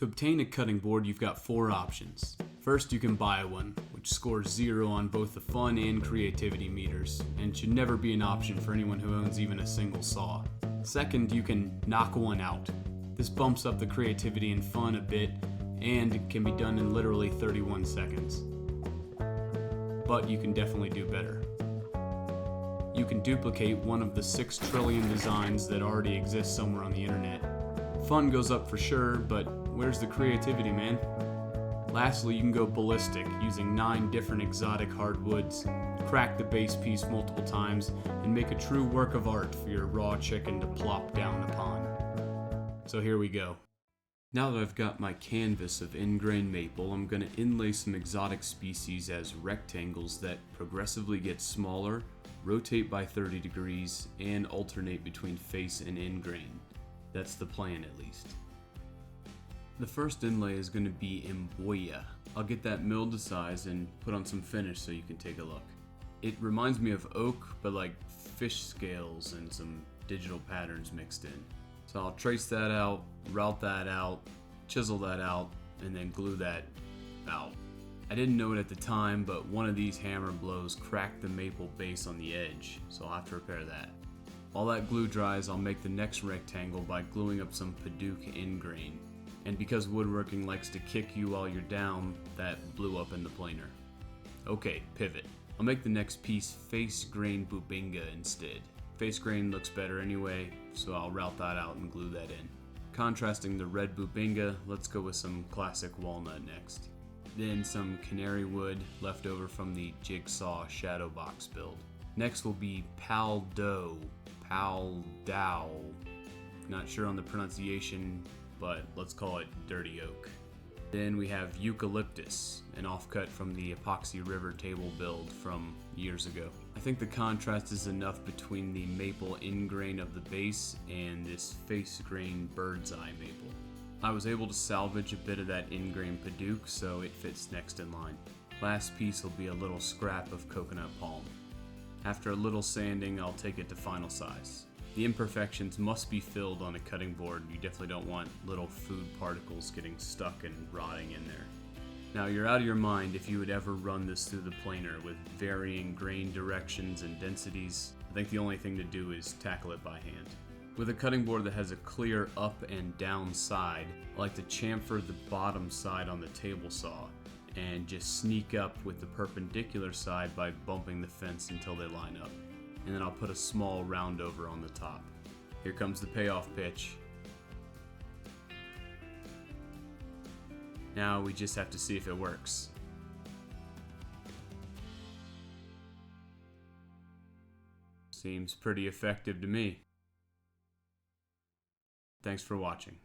To obtain a cutting board, you've got 4 options. First, you can buy one, which scores 0 on both the fun and creativity meters, and should never be an option for anyone who owns even a single saw. Second, you can knock one out. This bumps up the creativity and fun a bit, and can be done in literally 31 seconds. But you can definitely do better. You can duplicate one of the 6 trillion designs that already exist somewhere on the internet. Fun goes up for sure, but where's the creativity, man? Lastly, you can go ballistic, using 9 different exotic hardwoods, crack the base piece multiple times, and make a true work of art for your raw chicken to plop down upon. So here we go. Now that I've got my canvas of ingrain maple, I'm going to inlay some exotic species as rectangles that progressively get smaller, rotate by 30 degrees, and alternate between face and ingrain. That's the plan, at least. The first inlay is going to be Emboya. I'll get that milled to size and put on some finish so you can take a look. It reminds me of oak, but like fish scales and some digital patterns mixed in. So I'll trace that out, route that out, chisel that out, and then glue that out. I didn't know it at the time, but one of these hammer blows cracked the maple base on the edge, so I'll have to repair that. While that glue dries, I'll make the next rectangle by gluing up some Paducah ingrain. And because woodworking likes to kick you while you're down, that blew up in the planer. Okay, pivot. I'll make the next piece face grain Bubinga instead. Face grain looks better anyway, so I'll route that out and glue that in. Contrasting the red Bubinga, let's go with some classic walnut next. Then some canary wood left over from the Jigsaw Shadowbox build. Next will be Pal Dow. Not sure on the pronunciation, but let's call it dirty oak. Then we have eucalyptus, an offcut from the Epoxy River table build from years ago. I think the contrast is enough between the maple ingrain of the base and this face grain bird's eye maple. I was able to salvage a bit of that ingrain Paducah, so it fits next in line. Last piece will be a little scrap of coconut palm. After a little sanding, I'll take it to final size. The imperfections must be filled on a cutting board. You definitely don't want little food particles getting stuck and rotting in there. Now, you're out of your mind if you would ever run this through the planer with varying grain directions and densities. I think the only thing to do is tackle it by hand. With a cutting board that has a clear up and down side, I like to chamfer the bottom side on the table saw and just sneak up with the perpendicular side by bumping the fence until they line up. And then I'll put a small round over on the top. Here comes the payoff pitch. Now we just have to see if it works. Seems pretty effective to me. Thanks for watching.